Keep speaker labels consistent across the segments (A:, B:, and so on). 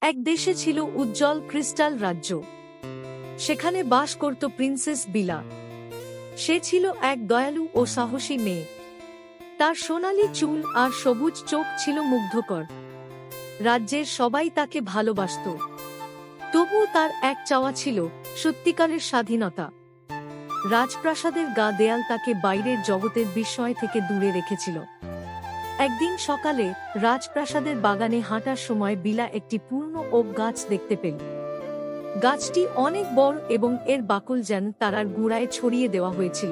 A: এক দেশে ছিল উজ্জ্বল ক্রিস্টাল রাজ্য। সেখানে বাস করত প্রিন্সেস বিলা। সে ছিল এক দয়ালু ও সাহসী মেয়ে। তার সোনালী চুল আর সবুজ চোখ ছিল মুগ্ধকর। রাজ্যের সবাই তাকে ভালোবাসত। তবুও তার এক চাওয়া ছিল, সত্যিকারের স্বাধীনতা। রাজপ্রাসাদের গা দেয়াল তাকে বাইরের জগতের বিস্ময় থেকে দূরে রেখেছিল। একদিন সকালে রাজপ্রাসাদের বাগানে হাঁটার সময় বিলা একটি পুরনো ওক গাছ দেখতে পেল। গাছটি অনেক বড় এবং এর বাকল যেন তারার গুঁড়ায় ছড়িয়ে দেওয়া হয়েছিল।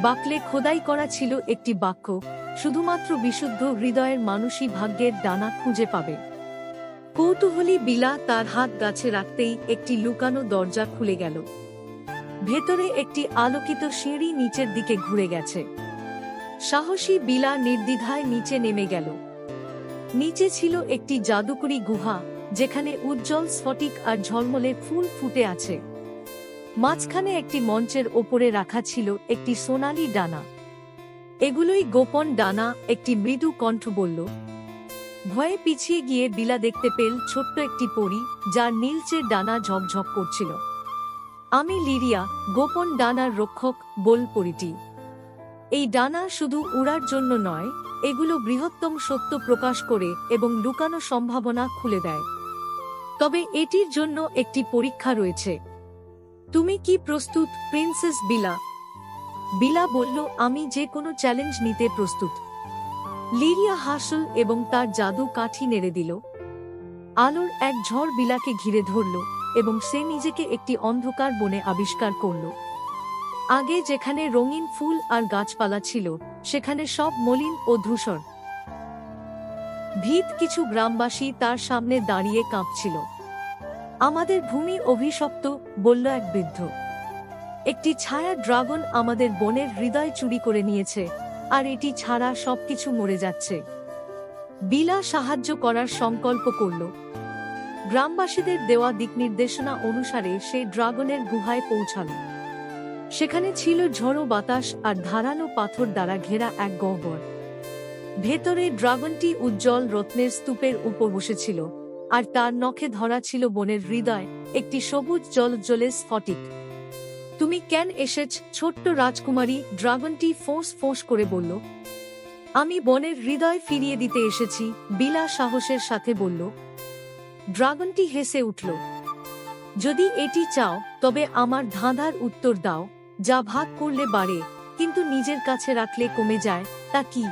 A: বাকলে খোদাই করা ছিল একটি বাক্য, শুধুমাত্র বিশুদ্ধ হৃদয়ের মানুষই ভাগ্যের ডানা খুঁজে পাবে। কৌতূহলী বিলা তার হাত গাছে রাখতেই একটি লুকানো দরজা খুলে গেল। ভেতরে একটি আলোকিত সিঁড়ি নিচের দিকে ঘুরে গেছে। সাহসী বিলা নির্দ্বিধায় নিচে নেমে গেল। নিচে ছিল একটি জাদুকরী গুহা, যেখানে উজ্জ্বল স্ফটিক আর ঝলমলে ফুল ফুটে আছে। মাঝখানে একটি মঞ্চের ওপরে রাখা ছিল একটি সোনালী ডানা। এগুলোই গোপন ডানা, একটি মৃদু কণ্ঠ বলল। ভয়ে পিছিয়ে গিয়ে বিলা দেখতে পেল ছোট্ট একটি পরী, যার নীলচে ডানা ঝকঝক করছিল। আমি লিরিয়া, গোপন ডানার রক্ষক, বল পরীটি। এই ডানা শুধু উড়ার জন্য নয়, এগুলো বৃহত্তম সত্য প্রকাশ করে এবং লুকানো সম্ভাবনা খুলে দেয়। তবে এটির জন্য একটি পরীক্ষা রয়েছে। তুমি কি প্রস্তুত, প্রিন্সেস বিলা? বিলা বলল, আমি যে কোনো চ্যালেঞ্জ নিতে প্রস্তুত। লিরিয়া হাসল এবং তার জাদু কাঠি নেড়ে দিল। আলোর এক ঝড় বিলাকে ঘিরে ধরল এবং সে নিজেকে একটি অন্ধকার বনে আবিষ্কার করল। আগে যেখানে রঙিন ফুল আর গাছপালা ছিল, সেখানে সব মলিন ও ধূসর। ভীত কিছু গ্রামবাসী তার সামনে দাঁড়িয়ে কাঁপছিল। আমাদের ভূমি অভিশপ্ত, বলল এক বৃদ্ধ। একটি ছায়া ড্রাগন আমাদের বনের হৃদয় চুরি করে নিয়েছে, আর এটি ছাড়া সবকিছু মরে যাচ্ছে। বিলা সাহায্য করার সংকল্প করল। গ্রামবাসীদের দেওয়া দিকনির্দেশনা অনুসারে সে ড্রাগনের গুহায় পৌঁছাল। সেখানে ছিল ঝড়ো বাতাস আর ধারালো পাথর দ্বারা ঘেরা এক গহ্বর। ভেতরে ড্রাগনটি উজ্জ্বল রত্নের স্তূপের উপর বসেছিল, আর তার নখে ধরা ছিল বনের হৃদয়, একটি সবুজ জলজ্জলে স্ফটিক। তুমি কেন এসেছ, ছোট্ট রাজকুমারী? ড্রাগনটি ফোঁস ফোঁস করে বলল। আমি বনের হৃদয় ফিরিয়ে দিতে এসেছি, বিলা সাহসের সাথে বলল। ড্রাগনটি হেসে উঠল। যদি এটি চাও, তবে আমার ধাঁধার উত্তর দাও। যা ভাগ করলে বাড়ে, কিন্তু নিজের কাছে রাখলে কমে যায়, তা কি?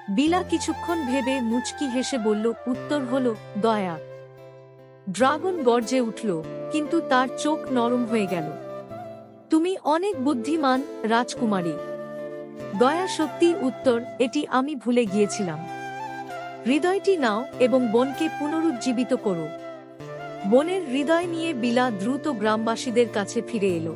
A: বিলা কিছুক্ষণ ভেবে মুচকি হেসে বলল, উত্তর হলো দয়া। ড্রাগন গর্জে উঠল, কিন্তু তার চোখ নরম হয়ে গেল। তুমি অনেক বুদ্ধিমান, রাজকুমারী। দয়া সত্যি উত্তর, এটি আমি ভুলে গিয়েছিলাম। হৃদয়টি নাও এবং বনকে পুনরুজ্জীবিত করো। বনের হৃদয় নিয়ে বিলা দ্রুত গ্রামবাসীদের কাছে ফিরে এলো।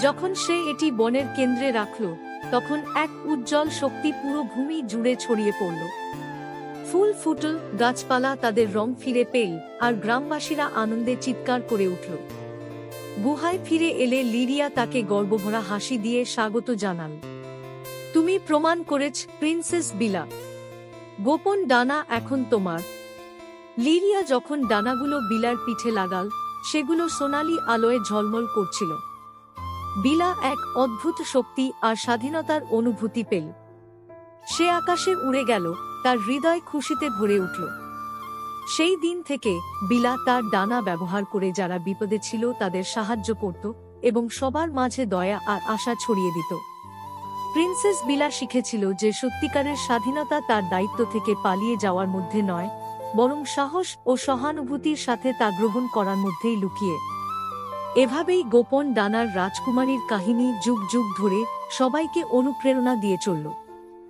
A: যখন সে এটি বনের কেন্দ্রে রাখল, তখন এক উজ্জ্বল শক্তি পুরো ভূমি জুড়ে ছড়িয়ে পড়ল। ফুল ফুটল, গাছপালা তাদের রং ফিরে পেল, আর গ্রামবাসীরা আনন্দে চিৎকার করে উঠল। গুহায় ফিরে এলে লিরিয়া তাকে গর্বভরা হাসি দিয়ে স্বাগত জানাল। তুমি প্রমাণ করেছ, প্রিন্সেস বিলা। গোপন ডানা এখন তোমার। লিরিয়া যখন ডানাগুলো বিলার পিঠে লাগাল, সেগুলো সোনালী আলোয় ঝলমল করছিল। বিলা এক অদ্ভুত শক্তি আর স্বাধীনতার অনুভূতি পেল। সে আকাশে উড়ে গেল, তার হৃদয় খুশিতে ভরে উঠল। সেই দিন থেকে বিলা তার ডানা ব্যবহার করে যারা বিপদে ছিল তাদের সাহায্য করত এবং সবার মাঝে দয়া আর আশা ছড়িয়ে দিত। প্রিন্সেস বিলা শিখেছিল যে সত্যিকারের স্বাধীনতা তার দায়িত্ব থেকে পালিয়ে যাওয়ার মধ্যে নয়, বরং সাহস ও সহানুভূতির সাথে তা গ্রহণ করার মধ্যেই লুকিয়ে। এভাবেই গোপন ডানার রাজকুমারীর কাহিনী যুগ যুগ ধরে সবাইকে অনুপ্রেরণা দিয়ে চলল।